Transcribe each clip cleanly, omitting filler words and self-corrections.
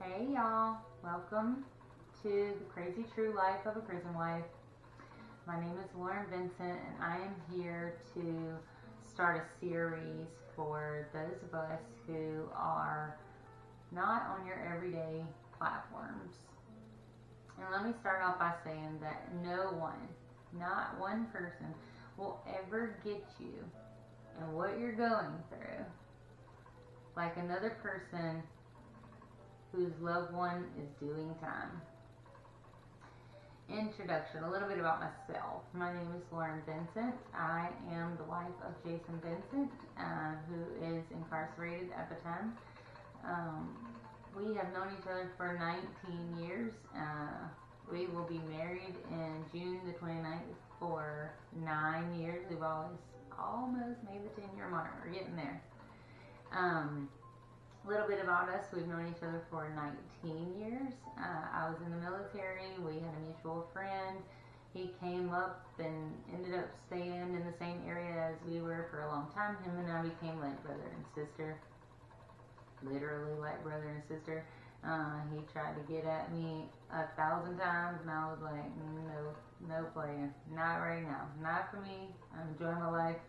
Hey y'all, welcome to the crazy true life of a prison wife. My name is Lauren Vincent and I am here to start a series for those of us who are not on your everyday platforms. And let me start off by saying that no one, not one person, will ever get you and what you're going through like another person whose loved one is doing time. Introduction, a little bit about myself. My name is Lauren Vincent. I am the wife of Jason Vincent, who is incarcerated at the time. We have known each other for 19 years. We will be married in June the 29th for 9 years. We've almost made the 10-year mark. We're getting there. A little bit about us. We've known each other for 19 years. I was in the military. We had a mutual friend. He came up and ended up staying in the same area as we were for a long time. Him and I became like brother and sister. Literally like brother and sister. He tried to get at me 1,000 times and I was like, no player. Not right now. Not for me. I'm enjoying my life.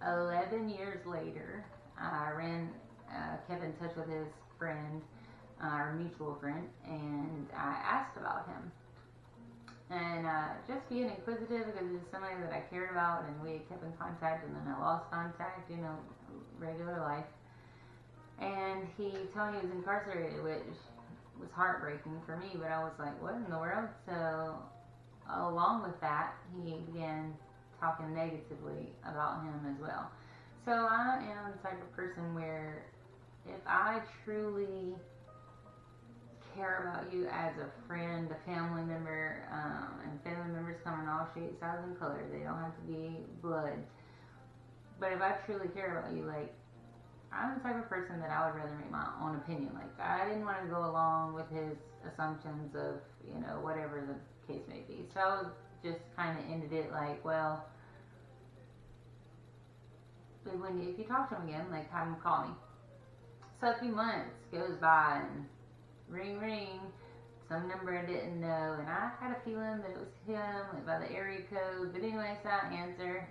11 years later, I kept in touch with his friend, our mutual friend, and I asked about him. And just being inquisitive because he was somebody that I cared about and we kept in contact, and then I lost contact, regular life. And he told me he was incarcerated, which was heartbreaking for me, but I was like, what in the world? So along with that, he began talking negatively about him as well. So I am the type of person where if I truly care about you as a friend, a family member, and family members come in all shapes, sizes, and colors, they don't have to be blood. But if I truly care about you, like, I'm the type of person that I would rather make my own opinion. Like, I didn't want to go along with his assumptions of, whatever the case may be. So I just kind of ended it like, well, if you talk to him again, like, have him call me. So a few months goes by and ring, some number I didn't know, and I had a feeling that it was him, like by the area code. But anyway, so I answer.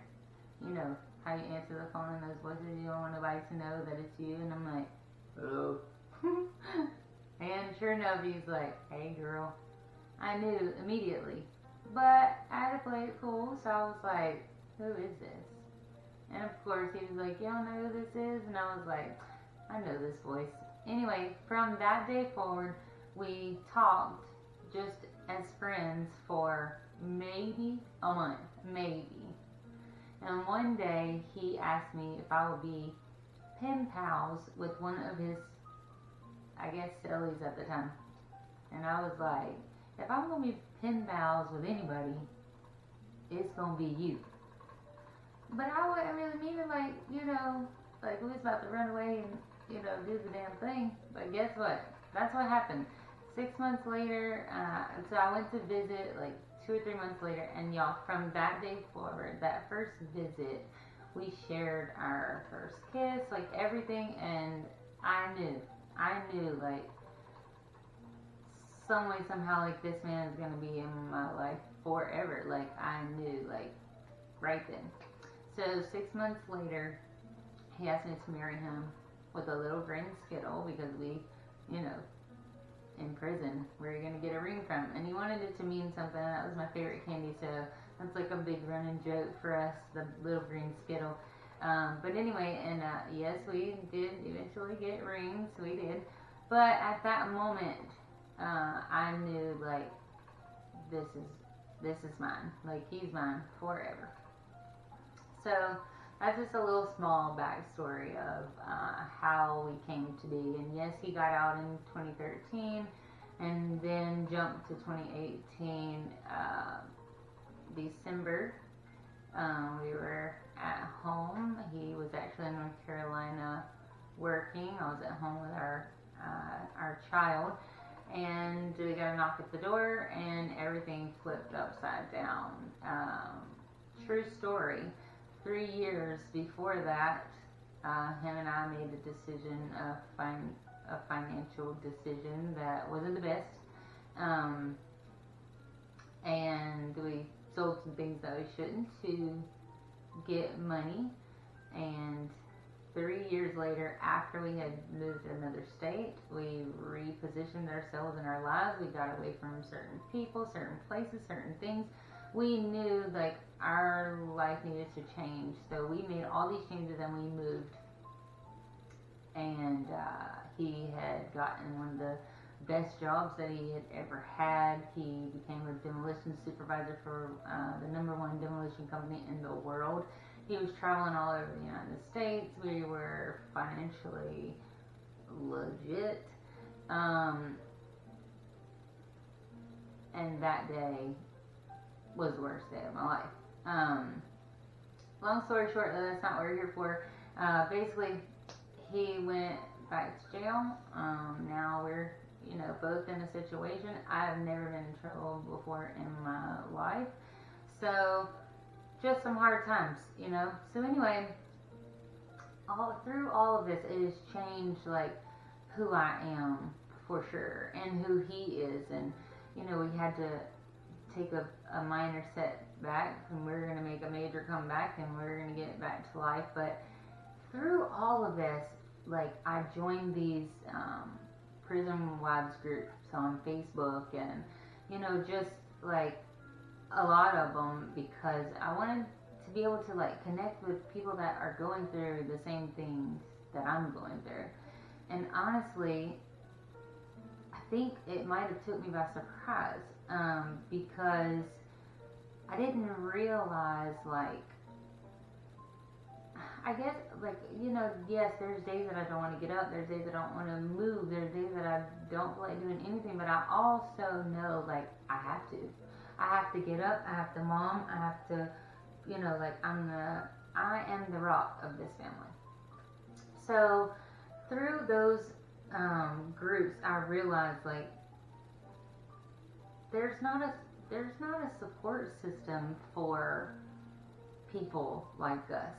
You know how you answer the phone in those voices, you don't want nobody to know that it's you. And I'm like, hello. And sure enough, he's like, hey girl. I knew immediately, but I had to play it cool, so I was like, who is this? And of course he was like, you don't know who this is? And I was like, I know this voice. Anyway, from that day forward, we talked just as friends for maybe a month, maybe. And one day he asked me if I would be pen pals with one of his, I guess, cellies at the time. And I was like, if I'm going to be pen pals with anybody, it's going to be you. But I wasn't really meaning like we was about to run away and, do the damn thing. But guess what? That's what happened. 6 months later, so I went to visit like 2 or 3 months later, and y'all, from that day forward, that first visit, we shared our first kiss, like everything, and I knew, like, some way, somehow, like, this man is going to be in my life forever. Like, I knew, like, right then. So 6 months later, he asked me to marry him with a little green Skittle because we, in prison, where are you going to get a ring from? And he wanted it to mean something. That was my favorite candy, so that's like a big running joke for us, the little green Skittle. But anyway, and yes, we did eventually get rings. We did. But at that moment, I knew, like, this is mine. Like, he's mine forever. So that's just a little small backstory of how we came to be. And yes, he got out in 2013 and then jumped to 2018 December. We were at home. He was actually in North Carolina working. I was at home with our child. And we got a knock at the door and everything flipped upside down. True story. 3 years before that, him and I made a decision, a financial decision that wasn't the best. And we sold some things that we shouldn't to get money. And 3 years later, after we had moved to another state, we repositioned ourselves in our lives. We got away from certain people, certain places, certain things. We knew like our life needed to change. So we made all these changes and we moved. And he had gotten one of the best jobs that he had ever had. He became a demolition supervisor for the #1 demolition company in the world. He was traveling all over the United States. We were financially legit. And that day was the worst day of my life. Long story short, that's not what we're here for. Basically, he went back to jail. Now we're, both in a situation. I've never been in trouble before in my life. So, just some hard times, So anyway, through all of this, it has changed, like, who I am, for sure, and who he is. And, we had to take a minor setback, and we were going to make a major comeback, and we were going to get back to life. But through all of this, like, I joined these prison wives groups on Facebook, and, just, like, a lot of them, because I wanted to be able to, like, connect with people that are going through the same things that I'm going through. And honestly, I think it might have took me by surprise, because I didn't realize, like, I guess, like, yes, there's days that I don't want to get up, there's days that I don't want to move, there's days that I don't feel like doing anything, but I also know, like, I have to get up, I have to mom, I have to, like, I am the rock of this family. So, through those groups, I realized, like, there's not a support system for people like us.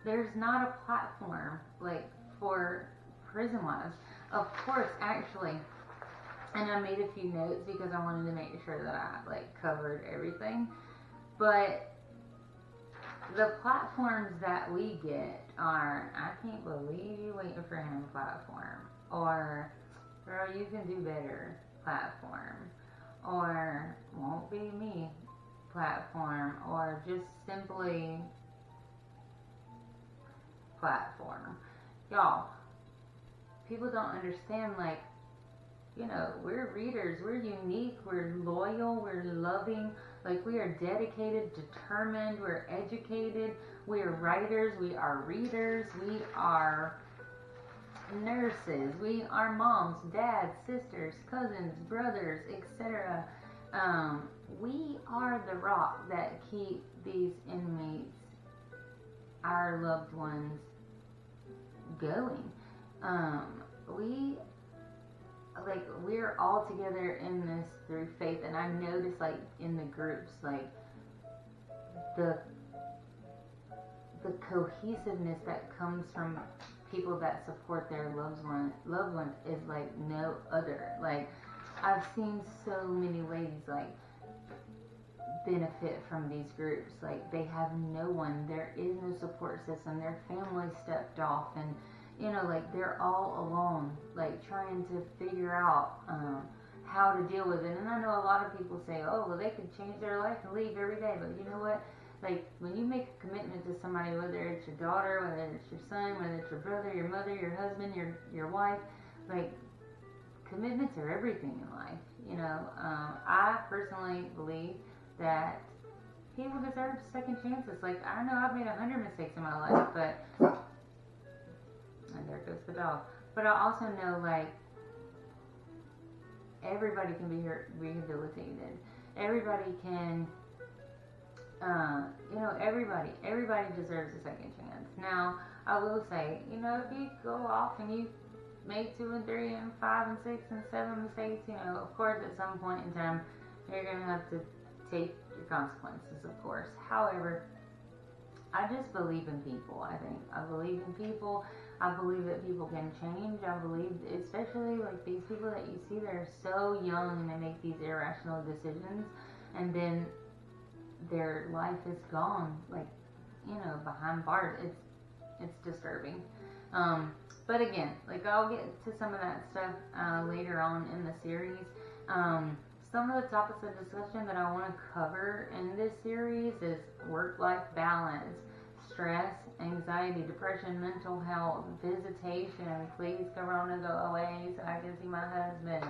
There's not a platform, like, for prison wives. Of course, actually, and I made a few notes because I wanted to make sure that I, like, covered everything. But the platforms that we get are, I can't believe you waiting for him platform, or girl, you can do better platform, or won't be me platform, or just simply platform. Y'all, people don't understand, like, we're readers, we're unique, we're loyal, we're loving, like, we are dedicated, determined, we're educated, we are writers, we are readers, we are nurses, we are moms, dads, sisters, cousins, brothers, etc. We are the rock that keep these inmates, our loved ones, going. We're all together in this through faith, and I noticed, like, in the groups, like, the cohesiveness that comes from people that support their loved ones is like no other. Like, I've seen so many ladies, like, benefit from these groups. Like, they have no one, there is no support system, their family stepped off, and like, they're all alone, like, trying to figure out how to deal with it. And I know a lot of people say, oh, well, they can change their life and leave every day. But you know what? Like, when you make a commitment to somebody, whether it's your daughter, whether it's your son, whether it's your brother, your mother, your husband, your wife, like, commitments are everything in life. I personally believe that people deserve second chances. Like, I know I've made 100 mistakes in my life, but... And there goes the dog. But I also know, like, everybody can be rehabilitated. Everybody can, everybody deserves a second chance. Now, I will say, if you go off and you make 2 and 3 and 5 and 6 and 7 mistakes, of course, at some point in time, you're going to have to take your consequences, of course. However, I just believe in people. I think I believe in people. I believe that people can change. I believe, especially like these people that you see, they're so young and they make these irrational decisions, and then their life is gone, like, you know, behind bars. It's disturbing. But again, like, I'll get to some of that stuff later on in the series. Some of the topics of discussion that I want to cover in this series is work-life balance, stress, anxiety, depression, mental health, visitation, please Corona go away so I can see my husband,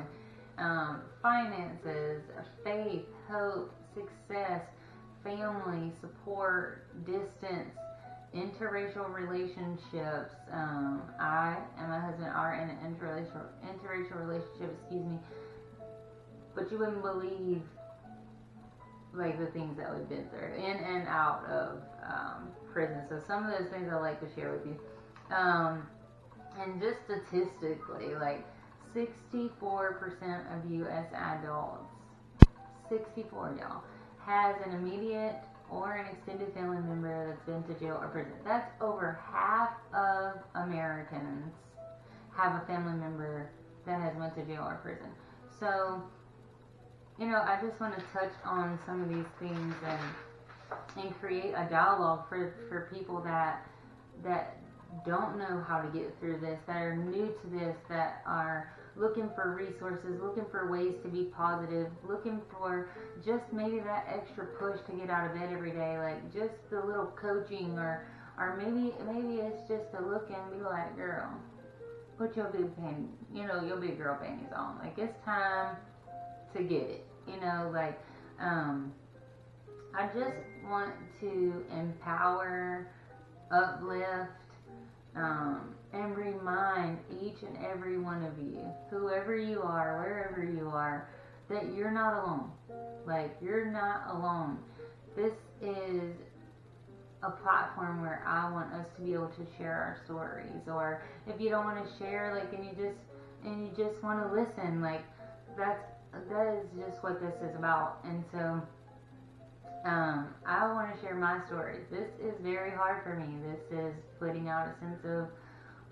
finances, faith, hope, success, family, support, distance, interracial relationships. I and my husband are in an interracial relationship, but you wouldn't believe like the things that we've been through in and out of prison. So some of those things I like to share with you. And just statistically, like 64% of U.S. adults, 64 y'all, has an immediate or an extended family member that's been to jail or prison. That's over half of Americans have a family member that has went to jail or prison. So, you know, I just want to touch on some of these things and create a dialogue for people that don't know how to get through this, that are new to this, that are looking for resources, looking for ways to be positive, looking for just maybe that extra push to get out of bed every day, like just the little coaching, or maybe it's just to look and be like, girl, put your big your big girl panties on. Like, it's time to get it. You know, like, I just want to empower, uplift, and remind each and every one of you, whoever you are, wherever you are, that you're not alone. Like, you're not alone. This is a platform where I want us to be able to share our stories. Or if you don't want to share, like, and you just want to listen, like, that is just what this is about. And so I want to share my stories. This is very hard for me. This is putting out a sense of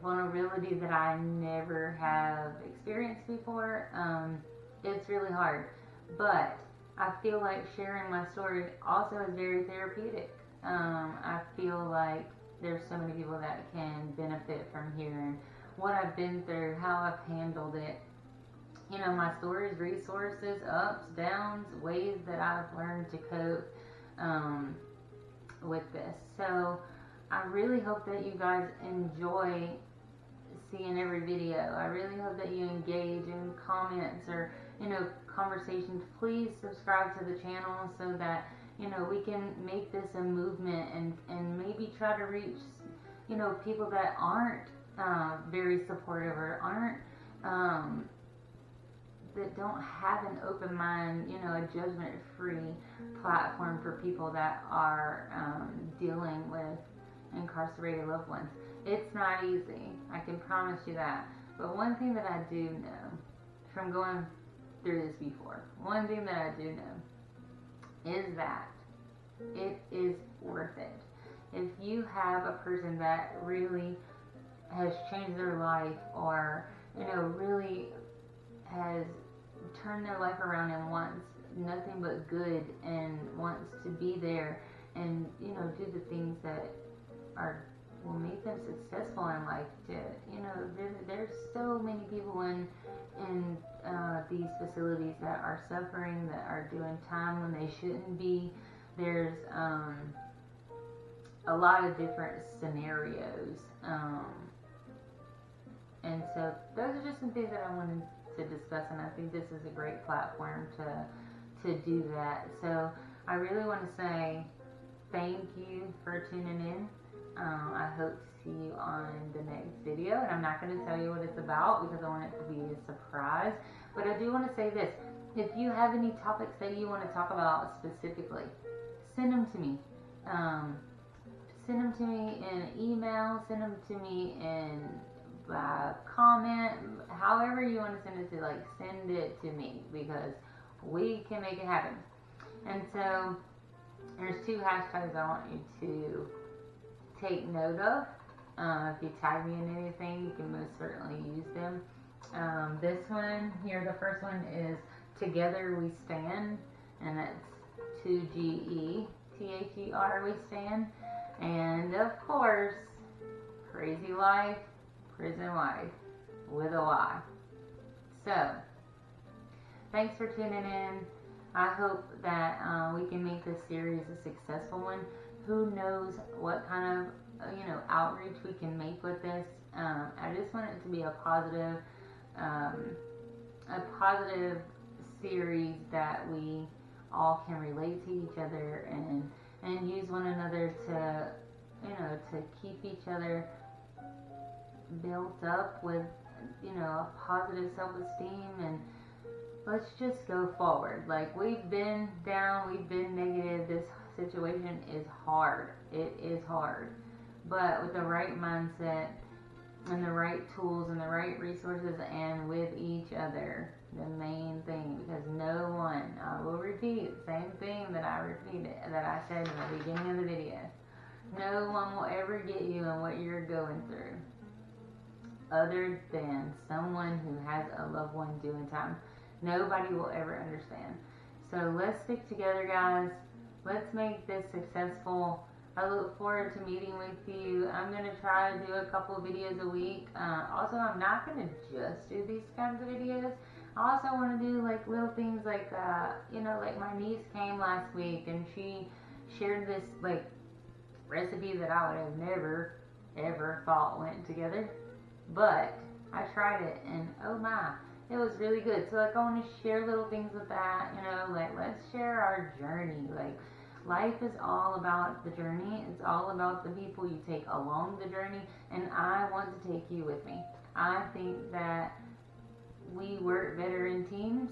vulnerability that I never have experienced before. It's really hard, but I feel like sharing my story also is very therapeutic. I feel like there's so many people that can benefit from hearing what I've been through, how I've handled it. You know, my stories, resources, ups, downs, ways that I've learned to cope with this. So I really hope that you guys enjoy seeing every video. I really hope that you engage in comments or, you know, conversations. Please subscribe to the channel so that, you know, we can make this a movement and maybe try to reach, you know, people that aren't very supportive or aren't that don't have an open mind, you know, a judgment-free platform for people that are dealing with incarcerated loved ones. It's not easy, I can promise you that. But one thing that I do know from going through this before, one thing that I do know is that it is worth it. If you have a person that really has changed their life, or, you know, really has turned their life around and wants nothing but good and wants to be there and, you know, do the things that will make them successful in life. To, you know, there's so many people in these facilities that are suffering, that are doing time when they shouldn't be. There's a lot of different scenarios, and so those are just some things that I wanted to discuss, and I think this is a great platform to do that. So I really want to say thank you for tuning in. I hope to see you on the next video, and I'm not going to tell you what it's about because I want it to be a surprise, but I do want to say this: if you have any topics that you want to talk about specifically, send them to me. Send them to me in an email, send them to me in comment, however you want to send it to, like, send it to me, because we can make it happen. And so there's 2 hashtags I want you to take note of. If you tag me in anything, you can most certainly use them. This one here, the first one is Together We Stand, and that's 2GETHER We Stand. And of course, Crazy Life, Prison Life, with a Y. So, thanks for tuning in. I hope that we can make this series a successful one. Who knows what kind of outreach we can make with this. I just want it to be a positive series that we all can relate to each other and use one another to keep each other built up with a positive self-esteem, and let's just go forward. Like, we've been down, we've been negative. This situation is hard. It is hard. But with the right mindset and the right tools and the right resources, and with each other, the main thing, because no one, I will repeat the same thing that I said in the beginning of the video, no one will ever get you in what you're going through other than someone who has a loved one doing time. Nobody will ever understand. So let's stick together, guys. Let's make this successful. I look forward to meeting with you. I'm going to try to do a couple of videos a week. Also, I'm not going to just do these kinds of videos. I also want to do like little things like, like my niece came last week and she shared this like recipe that I would have never, ever thought went together. But I tried it and oh my, it was really good. So like I want to share little things with that, like let's share our journey. Like, life is all about the journey. It's all about the people you take along the journey, and I want to take you with me. I think that we work better in teams,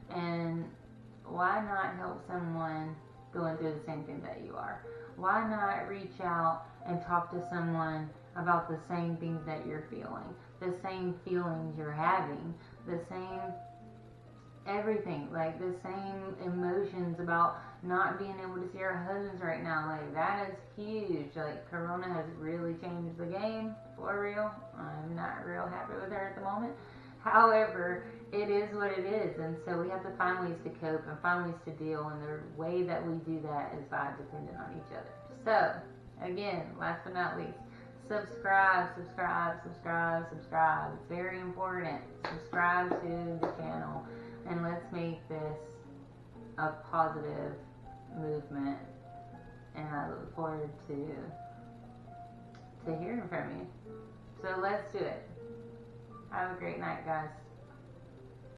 and why not help someone going through the same thing that you are? Why not reach out and talk to someone about the same things that you're feeling, the same feelings you're having, the same everything, like the same emotions about not being able to see our husbands right now. Like, that is huge. Like, Corona has really changed the game, for real. I'm not real happy with her at the moment. However, it is what it is, and so we have to find ways to cope and find ways to deal, and the way that we do that is by depending on each other. So, again, last but not least, subscribe. It's very important. Subscribe to the channel, and let's make this a positive movement, and I look forward to hearing from you. So let's do it. Have a great night, guys.